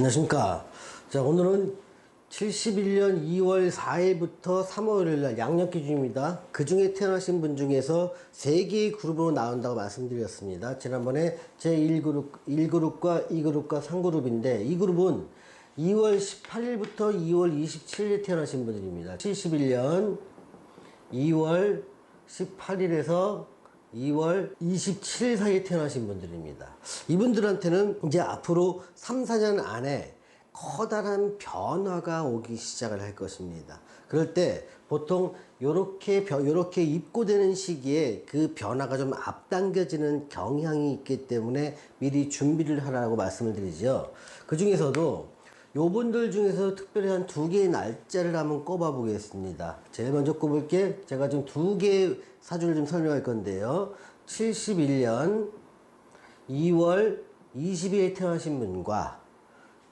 안녕하십니까. 자, 오늘은 71년 2월 4일부터 3월 5일 날 양력기준입니다. 그 중에 태어나신 분 중에서 3개의 그룹으로 나온다고 말씀드렸습니다. 지난번에 제1그룹, 1그룹과 2그룹과 3그룹인데, 이 그룹은 2월 18일부터 2월 27일에 태어나신 분들입니다. 71년 2월 18일에서 2월 27일 사이에 태어나신 분들입니다. 이분들한테는 이제 앞으로 3, 4년 안에 커다란 변화가 오기 시작을 할 것입니다. 그럴 때 보통 요렇게 입고되는 시기에 그 변화가 좀 앞당겨지는 경향이 있기 때문에 미리 준비를 하라고 말씀을 드리죠. 그 중에서도 요분들 중에서 특별히 한 2개의 날짜를 한번 꼽아 보겠습니다. 제일 먼저 꼽을게, 제가 좀 2개의 사주를 좀 설명할 건데요. 71년 2월 20일에 태어나신 분과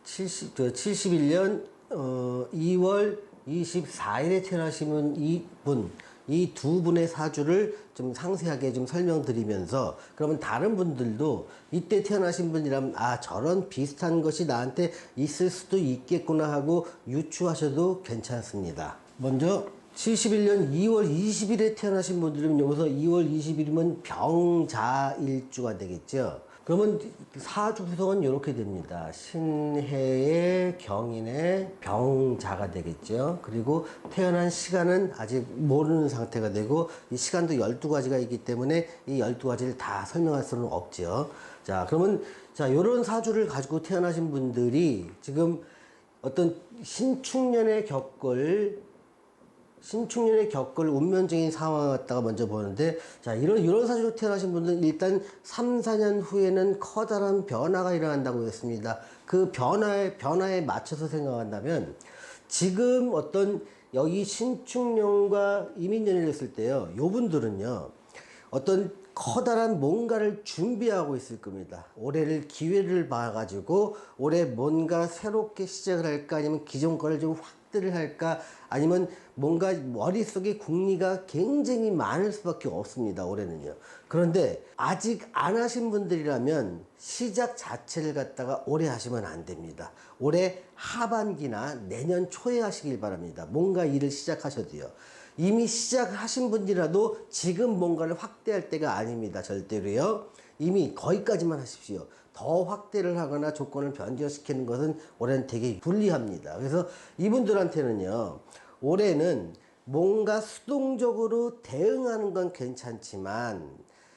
71년 2월 24일에 태어나신 이분, 이 두 분의 사주를 좀 상세하게 좀 설명드리면서, 그러면 다른 분들도 이때 태어나신 분이라면 저런 비슷한 것이 나한테 있을 수도 있겠구나 하고 유추하셔도 괜찮습니다. 먼저 71년 2월 20일에 태어나신 분들은 여기서 2월 20일이면 병자일주가 되겠죠. 그러면 사주 구성은 이렇게 됩니다. 신해의 경인의 병자가 되겠죠. 그리고 태어난 시간은 아직 모르는 상태가 되고, 이 시간도 12가지가 있기 때문에 이 12가지를 다 설명할 수는 없죠. 자, 그러면 요런 사주를 가지고 태어나신 분들이 지금 어떤 신축년에 겪을 운명적인 상황을 갖다가 먼저 보는데, 자, 이런 사주로 태어나신 분들은 일단 3, 4년 후에는 커다란 변화가 일어난다고 했습니다. 그 변화에 맞춰서 생각한다면, 지금 어떤 여기 신축년과 이민년이 됐을 때요, 요 분들은요, 어떤 커다란 뭔가를 준비하고 있을 겁니다. 올해를 기회를 봐가지고 올해 뭔가 새롭게 시작을 할까, 아니면 기존 거를 좀 확대를 할까, 아니면 뭔가 머릿속에 궁리가 굉장히 많을 수밖에 없습니다. 올해는요. 그런데 아직 안 하신 분들이라면 시작 자체를 갖다가 올해 하시면 안 됩니다. 올해 하반기나 내년 초에 하시길 바랍니다. 뭔가 일을 시작하셔도요. 이미 시작하신 분이라도 지금 뭔가를 확대할 때가 아닙니다. 절대로요. 이미 거기까지만 하십시오. 더 확대를 하거나 조건을 변경시키는 것은 올해는 되게 불리합니다. 그래서 이분들한테는요, 올해는 뭔가 수동적으로 대응하는 건 괜찮지만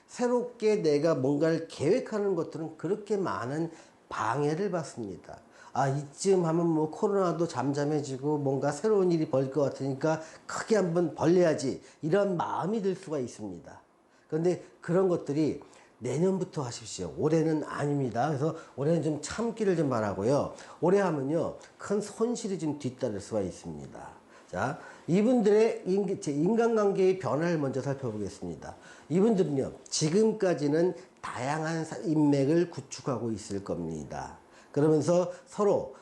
새롭게 내가 뭔가를 계획하는 것들은 그렇게 많은 방해를 받습니다. 이쯤 하면 뭐 코로나도 잠잠해지고 뭔가 새로운 일이 벌릴 것 같으니까 크게 한번 벌려야지, 이런 마음이 들 수가 있습니다. 그런데 그런 것들이 내년부터 하십시오. 올해는 아닙니다. 그래서 올해는 좀 참기를 좀 바라고요. 올해 하면요, 큰 손실이 좀 뒤따를 수가 있습니다. 자, 이분들의 인간관계의 변화를 먼저 살펴보겠습니다. 이분들은요, 지금까지는 다양한 인맥을 구축하고 있을 겁니다. 그러면서 서로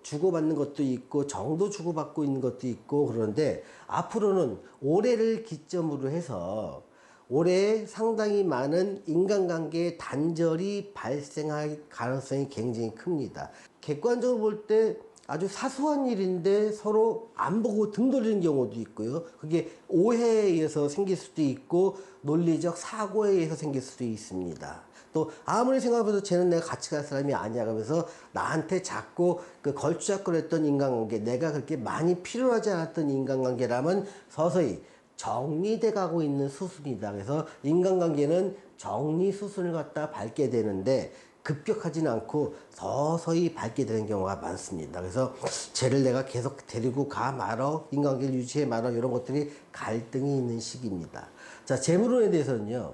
주고받는 것도 있고, 정도 주고받고 있는 것도 있고, 그런데 앞으로는 올해를 기점으로 해서 올해 상당히 많은 인간관계의 단절이 발생할 가능성이 굉장히 큽니다. 객관적으로 볼 때 아주 사소한 일인데 서로 안 보고 등 돌리는 경우도 있고요. 그게 오해에 의해서 생길 수도 있고, 논리적 사고에 의해서 생길 수도 있습니다. 또 아무리 생각해도 쟤는 내가 같이 갈 사람이 아니야 그러면서 나한테 자꾸 걸추잡고 했던 인간관계, 내가 그렇게 많이 필요하지 않았던 인간관계라면 서서히 정리돼 가고 있는 수순이다. 그래서 인간관계는 정리 수순을 갖다 밟게 되는데 급격하지는 않고 서서히 밟게 되는 경우가 많습니다. 그래서 쟤를 내가 계속 데리고 가 말어, 인간관계를 유지해 말어, 이런 것들이 갈등이 있는 시기입니다. 자, 재물운에 대해서는요,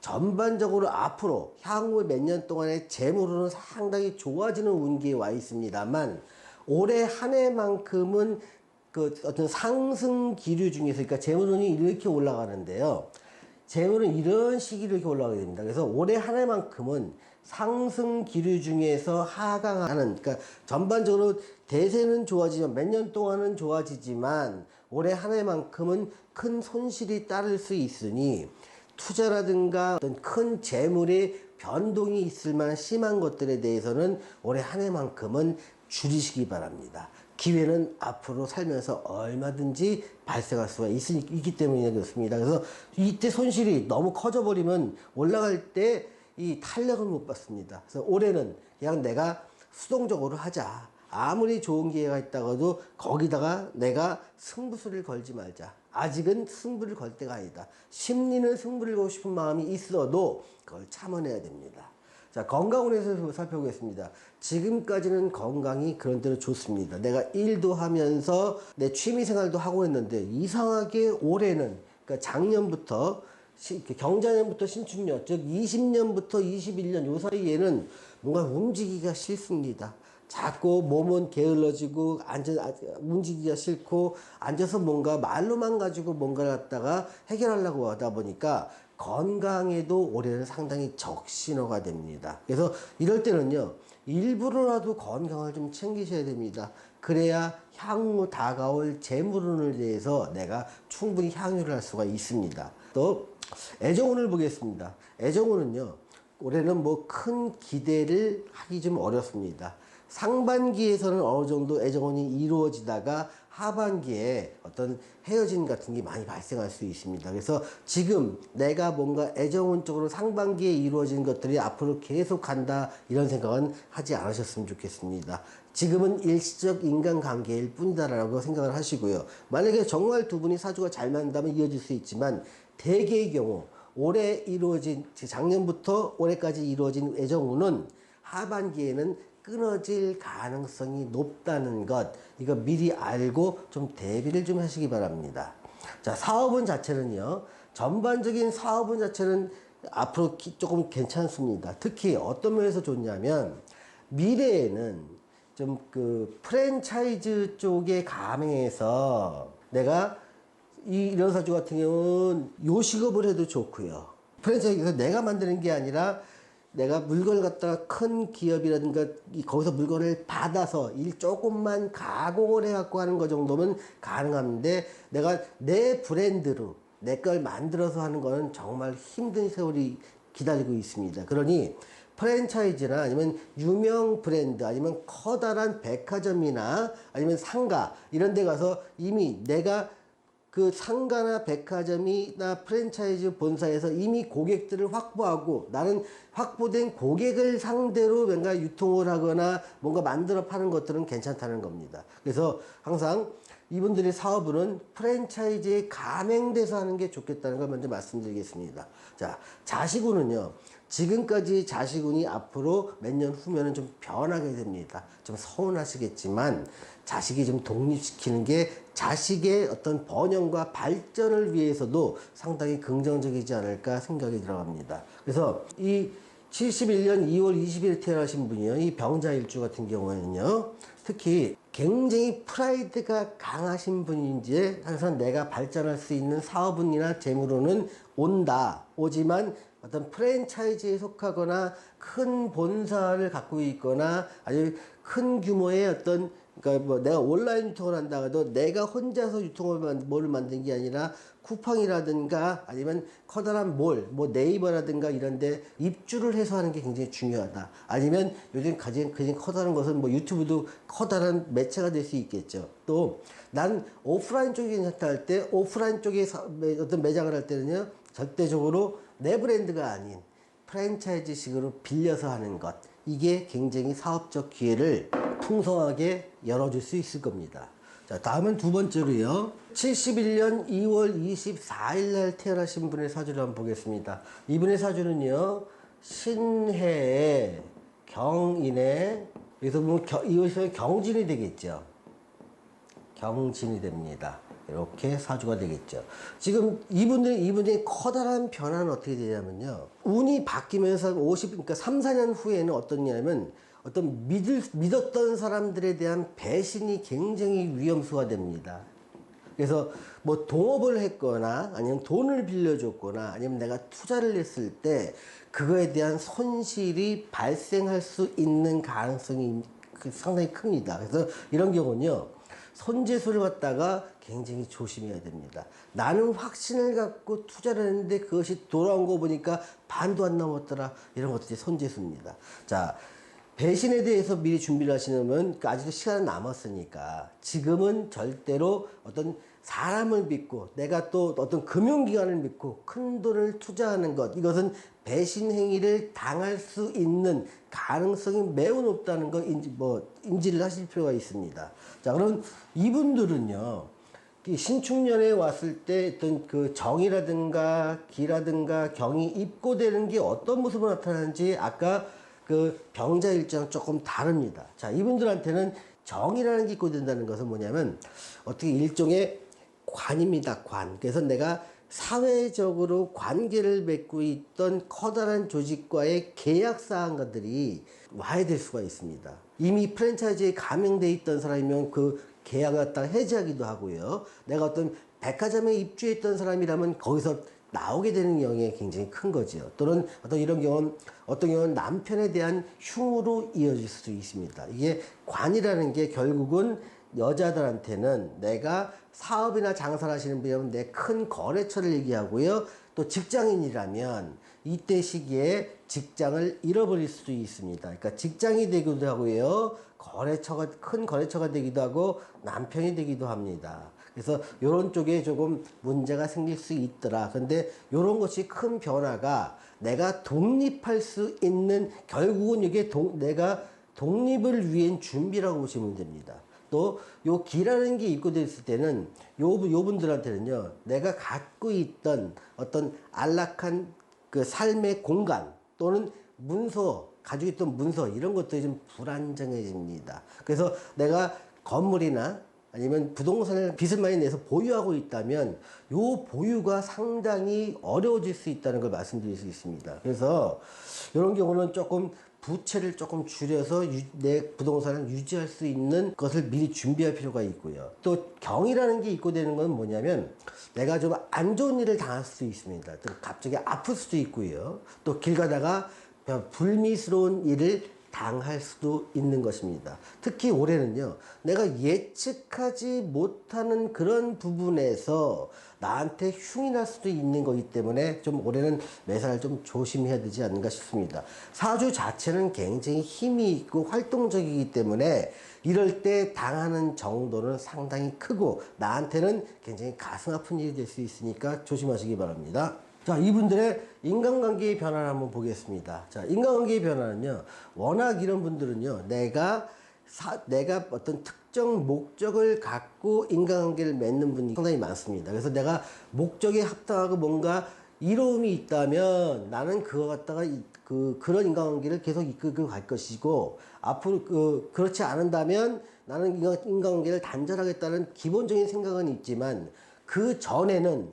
전반적으로 앞으로 향후 몇 년 동안의 재물운은 상당히 좋아지는 운기에 와 있습니다만, 올해 한 해만큼은 어떤 상승 기류 중에서, 그러니까 재물운이 이렇게 올라가는데요, 재물은 이런 시기로 이렇게 올라가게 됩니다. 그래서 올해 한 해만큼은 상승 기류 중에서 하강하는, 그러니까 전반적으로 대세는 좋아지지만, 몇 년 동안은 좋아지지만 올해 한 해만큼은 큰 손실이 따를 수 있으니 투자라든가 어떤 큰 재물의 변동이 있을 만한 심한 것들에 대해서는 올해 한 해만큼은 줄이시기 바랍니다. 기회는 앞으로 살면서 얼마든지 발생할 수가 있기 때문에 그렇습니다. 그래서 이때 손실이 너무 커져버리면 올라갈 때 이 탄력을 못 받습니다. 그래서 올해는 그냥 내가 수동적으로 하자. 아무리 좋은 기회가 있다가도 거기다가 내가 승부수를 걸지 말자. 아직은 승부를 걸 때가 아니다. 심리는 승부를 걸고 싶은 마음이 있어도 그걸 참아내야 됩니다. 자, 건강운에서 살펴보겠습니다. 지금까지는 건강이 그런 대로 좋습니다. 내가 일도 하면서 내 취미생활도 하고 있는데 이상하게 올해는, 그러니까 작년부터 경자년부터 신축년, 즉 20년부터 21년 요 사이에는 뭔가 움직이기가 싫습니다. 자꾸 몸은 게을러지고 움직이기가 싫고 앉아서 뭔가 말로만 가지고 뭔가를 갖다가 해결하려고 하다 보니까 건강에도 올해는 상당히 적신호가 됩니다. 그래서 이럴 때는요, 일부러라도 건강을 좀 챙기셔야 됩니다. 그래야 향후 다가올 재물운을 대해서 내가 충분히 향유를 할 수가 있습니다. 또 애정운을 보겠습니다. 애정운은요, 올해는 뭐 큰 기대를 하기 좀 어렵습니다. 상반기에서는 어느 정도 애정운이 이루어지다가 하반기에 어떤 헤어짐 같은 게 많이 발생할 수 있습니다. 그래서 지금 내가 뭔가 애정운 쪽으로 상반기에 이루어진 것들이 앞으로 계속 간다, 이런 생각은 하지 않으셨으면 좋겠습니다. 지금은 일시적 인간관계일 뿐이다라고 생각을 하시고요. 만약에 정말 두 분이 사주가 잘 맞는다면 이어질 수 있지만, 대개의 경우 올해 이루어진, 작년부터 올해까지 이루어진 애정운은 하반기에는 끊어질 가능성이 높다는 것, 이거 미리 알고 좀 대비를 좀 하시기 바랍니다. 자, 사업운 자체는요, 전반적인 사업운 자체는 앞으로 조금 괜찮습니다. 특히 어떤 면에서 좋냐면, 미래에는 좀 그 프랜차이즈 쪽에 가맹해서 내가 이런 사주 같은 경우는 요식업을 해도 좋고요. 프랜차이즈에서 내가 만드는 게 아니라 내가 물건을 갖다가 큰 기업이라든가 거기서 물건을 받아서 조금만 가공을 해갖고 하는 거 정도면 가능한데, 내가 내 브랜드로 내 걸 만들어서 하는 거는 정말 힘든 세월이 기다리고 있습니다. 그러니 프랜차이즈나 아니면 유명 브랜드, 아니면 커다란 백화점이나 아니면 상가, 이런 데 가서 이미 내가 그 상가나 백화점이나 프랜차이즈 본사에서 이미 고객들을 확보하고, 나는 확보된 고객을 상대로 뭔가 유통을 하거나 뭔가 만들어 파는 것들은 괜찮다는 겁니다. 그래서 항상 이분들의 사업은 프랜차이즈에 가맹돼서 하는 게 좋겠다는 걸 먼저 말씀드리겠습니다. 자, 자식운은요, 지금까지 자식운이 앞으로 몇 년 후면은 좀 변하게 됩니다. 좀 서운하시겠지만 자식이 좀 독립시키는 게 자식의 어떤 번영과 발전을 위해서도 상당히 긍정적이지 않을까 생각이 들어갑니다. 그래서 이 71년 2월 20일 태어나신 분이요, 이 병자일주 같은 경우에는요, 특히 굉장히 프라이드가 강하신 분인지 항상 내가 발전할 수 있는 사업운이나 재물운은 오지만 어떤 프랜차이즈에 속하거나 큰 본사를 갖고 있거나 아주 큰 규모의 어떤, 그러니까 뭐 내가 온라인 유통을 한다 해도 내가 혼자서 뭐를 만든 게 아니라 쿠팡이라든가 아니면 커다란 뭐 네이버라든가 이런데 입주를 해서 하는 게 굉장히 중요하다. 아니면 요즘 가장 커다란 것은 뭐 유튜브도 커다란 매체가 될 수 있겠죠. 또 난 오프라인 쪽이 괜찮다 할 때, 오프라인 쪽에 어떤 매장을 할 때는요, 절대적으로 내 브랜드가 아닌 프랜차이즈식으로 빌려서 하는 것, 이게 굉장히 사업적 기회를 풍성하게 열어줄 수 있을 겁니다. 자, 다음은 두 번째로요, 71년 2월 24일 날 태어나신 분의 사주를 한번 보겠습니다. 이분의 사주는요, 신해에 경인에, 여기서 보면 이것이 경진이 되겠죠. 경진이 됩니다. 이렇게 사주가 되겠죠. 지금 이분의 커다란 변화는 어떻게 되냐면요, 운이 바뀌면서 그러니까 3, 4년 후에는 어떻냐면, 어떤 믿었던 사람들에 대한 배신이 굉장히 위험수가 됩니다. 그래서 뭐 동업을 했거나 아니면 돈을 빌려줬거나 아니면 내가 투자를 했을 때 그거에 대한 손실이 발생할 수 있는 가능성이 상당히 큽니다. 그래서 이런 경우는요, 손재수를 갖다가 굉장히 조심해야 됩니다. 나는 확신을 갖고 투자를 했는데 그것이 돌아온 거 보니까 반도 안 남았더라. 이런 것들이 손재수입니다. 자, 배신에 대해서 미리 준비를 하시려면 아직도 시간은 남았으니까 지금은 절대로 어떤 사람을 믿고 내가 또 어떤 금융기관을 믿고 큰 돈을 투자하는 것, 이것은 배신 행위를 당할 수 있는 가능성이 매우 높다는 거 인지를 하실 필요가 있습니다. 자, 그럼 이분들은요, 이 신축년에 왔을 때 어떤 그 정이라든가 기라든가 경이 입고되는 게 어떤 모습으로 나타나는지 아까 그 병자 일정 조금 다릅니다. 자, 이분들한테는 정이라는 게 입고된다는 것은 뭐냐면 어떻게 일종의 관입니다. 관. 그래서 내가 사회적으로 관계를 맺고 있던 커다란 조직과의 계약 사항들이 와야 될 수가 있습니다. 이미 프랜차이즈에 가맹돼 있던 사람이면 그 계약을 갖다가 해지하기도 하고요. 내가 어떤 백화점에 입주했던 사람이라면 거기서 나오게 되는 경우가 굉장히 큰 거죠. 또는 어떤 이런 경우는 어떤 경우는 남편에 대한 흉으로 이어질 수도 있습니다. 이게 관이라는 게 결국은 여자들한테는 내가 사업이나 장사를 하시는 분이라면 내 큰 거래처를 얘기하고요. 또 직장인이라면 이때 시기에 직장을 잃어버릴 수도 있습니다. 그러니까 직장이 되기도 하고요. 큰 거래처가 되기도 하고 남편이 되기도 합니다. 그래서 이런 쪽에 조금 문제가 생길 수 있더라. 근데 이런 것이 큰 변화가 내가 독립할 수 있는, 결국은 이게 내가 독립을 위한 준비라고 보시면 됩니다. 또 요 기라는 게 입고됐을 때는 요 분들한테는요, 내가 갖고 있던 어떤 안락한 그 삶의 공간 또는 문서, 가지고 있던 문서, 이런 것들이 좀 불안정해집니다. 그래서 내가 건물이나 아니면 부동산을 빚을 많이 내서 보유하고 있다면 요 보유가 상당히 어려워질 수 있다는 걸 말씀드릴 수 있습니다. 그래서 이런 경우는 조금 부채를 조금 줄여서 내 부동산을 유지할 수 있는 것을 미리 준비할 필요가 있고요. 또 경이라는 게 입고되는 건 뭐냐면 내가 좀 안 좋은 일을 당할 수도 있습니다. 또 갑자기 아플 수도 있고요. 또 길 가다가 불미스러운 일을 당할 수도 있는 것입니다. 특히 올해는요, 내가 예측하지 못하는 그런 부분에서 나한테 흉이 날 수도 있는 거기 때문에 좀 올해는 매사를 좀 조심해야 되지 않는가 싶습니다. 사주 자체는 굉장히 힘이 있고 활동적이기 때문에 이럴 때 당하는 정도는 상당히 크고 나한테는 굉장히 가슴 아픈 일이 될 수 있으니까 조심하시기 바랍니다. 자, 이분들의 인간관계의 변화를 한번 보겠습니다. 자, 인간관계의 변화는요, 워낙 이런 분들은요, 내가 어떤 특정 목적을 갖고 인간관계를 맺는 분이 상당히 많습니다. 그래서 내가 목적에 합당하고 뭔가 이로움이 있다면 나는 그거 갖다가 그런 인간관계를 계속 이끌고 갈 것이고, 앞으로 그렇지 않은다면 나는 인간관계를 단절하겠다는 기본적인 생각은 있지만, 그 전에는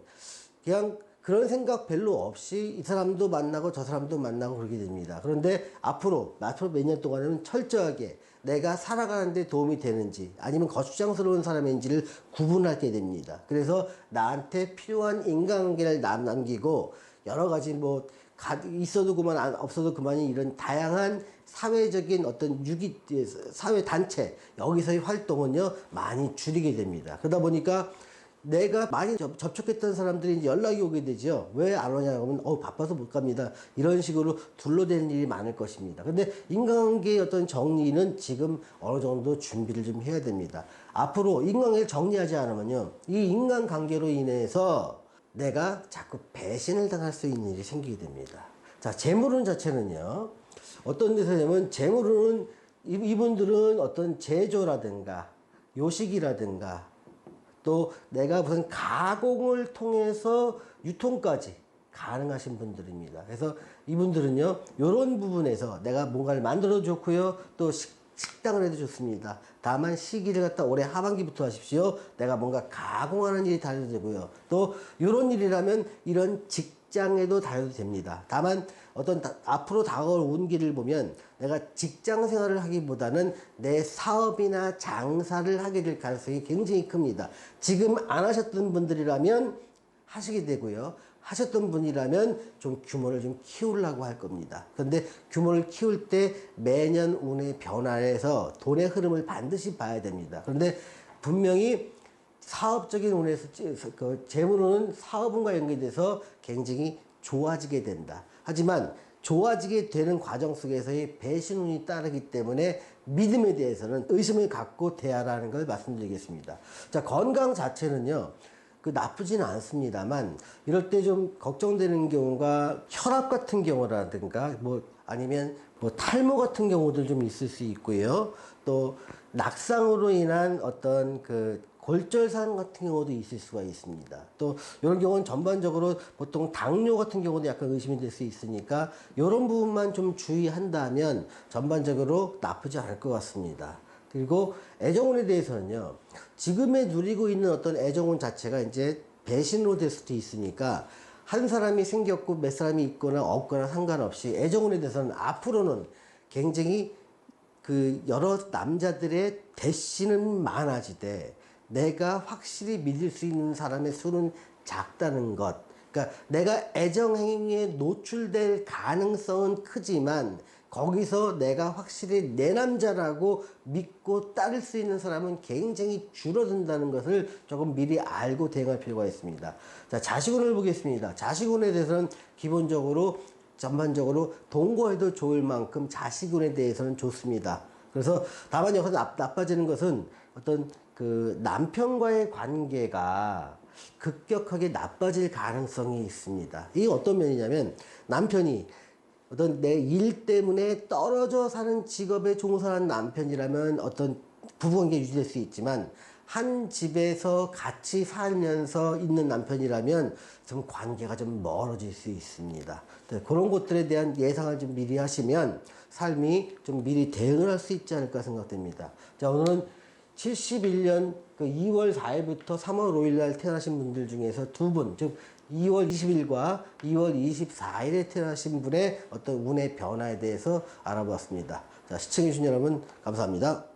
그냥 그런 생각 별로 없이 이 사람도 만나고 저 사람도 만나고 그러게 됩니다. 그런데 앞으로 몇 년 동안은 철저하게 내가 살아가는데 도움이 되는지 아니면 거추장스러운 사람인지를 구분하게 됩니다. 그래서 나한테 필요한 인간관계를 남기고 여러 가지 있어도 그만 없어도 그만이 이런 다양한 사회적인 어떤 사회 단체, 여기서의 활동은요 많이 줄이게 됩니다. 그러다 보니까 내가 많이 접촉했던 사람들이 이제 연락이 오게 되죠. 왜 안 오냐 하면 바빠서 못 갑니다. 이런 식으로 둘러대는 일이 많을 것입니다. 근데 인간관계의 어떤 정리는 지금 어느 정도 준비를 좀 해야 됩니다. 앞으로 인간관계를 정리하지 않으면요, 이 인간관계로 인해서 내가 자꾸 배신을 당할 수 있는 일이 생기게 됩니다. 자, 재물운 자체는요, 어떤 데서 냐면 재물운은 이분들은 어떤 제조라든가 요식이라든가 또 내가 무슨 가공을 통해서 유통까지 가능하신 분들입니다. 그래서 이분들은요, 이런 부분에서 내가 뭔가를 만들어도 좋고요, 또 식당을 해도 좋습니다. 다만 시기를 갖다 올해 하반기부터 하십시오. 내가 뭔가 가공하는 일이 다녀도 되고요. 또 이런 일이라면 이런 직장에도 다녀도 됩니다. 다만 앞으로 다가올 운기를 보면 내가 직장 생활을 하기보다는 내 사업이나 장사를 하게 될 가능성이 굉장히 큽니다. 지금 안 하셨던 분들이라면 하시게 되고요. 하셨던 분이라면 좀 규모를 좀 키우려고 할 겁니다. 그런데 규모를 키울 때 매년 운의 변화에서 돈의 흐름을 반드시 봐야 됩니다. 그런데 분명히 사업적인 운에서 그 재물운은 사업운과 연계돼서 굉장히 좋아지게 된다. 하지만 좋아지게 되는 과정 속에서의 배신운이 따르기 때문에 믿음에 대해서는 의심을 갖고 대하라는 걸 말씀드리겠습니다. 자, 건강 자체는요, 그 나쁘지는 않습니다만 이럴 때 좀 걱정되는 경우가 혈압 같은 경우라든가 뭐 아니면 뭐 탈모 같은 경우도 좀 있을 수 있고요. 또 낙상으로 인한 어떤 그 골절상 같은 경우도 있을 수가 있습니다. 또 이런 경우는 전반적으로 보통 당뇨 같은 경우도 약간 의심이 될 수 있으니까 이런 부분만 좀 주의한다면 전반적으로 나쁘지 않을 것 같습니다. 그리고 애정운에 대해서는요, 지금에 누리고 있는 어떤 애정운 자체가 이제 배신으로 될 수도 있으니까 한 사람이 생겼고 몇 사람이 있거나 없거나 상관없이 애정운에 대해서는 앞으로는 굉장히 그 여러 남자들의 대시는 많아지되 내가 확실히 믿을 수 있는 사람의 수는 작다는 것. 그러니까 내가 애정행위에 노출될 가능성은 크지만 거기서 내가 확실히 내 남자라고 믿고 따를 수 있는 사람은 굉장히 줄어든다는 것을 조금 미리 알고 대응할 필요가 있습니다. 자, 자식운을 보겠습니다. 자식운에 대해서는 기본적으로 전반적으로 동거해도 좋을 만큼 자식운에 대해서는 좋습니다. 그래서 다만 여기서 나빠지는 것은 어떤 그 남편과의 관계가 급격하게 나빠질 가능성이 있습니다. 이게 어떤 면이냐면 남편이 어떤 내 일 때문에 떨어져 사는 직업에 종사하는 남편이라면 어떤 부부관계 유지될 수 있지만 한 집에서 같이 살면서 있는 남편이라면 좀 관계가 좀 멀어질 수 있습니다. 그런 것들에 대한 예상을 좀 미리 하시면 삶이 좀 미리 대응을 할 수 있지 않을까 생각됩니다. 자, 오늘은 71년 그 2월 4일부터 3월 5일 날 태어나신 분들 중에서 두 분, 즉 2월 20일과 2월 24일에 태어나신 분의 어떤 운의 변화에 대해서 알아보았습니다. 자, 시청해주신 여러분 감사합니다.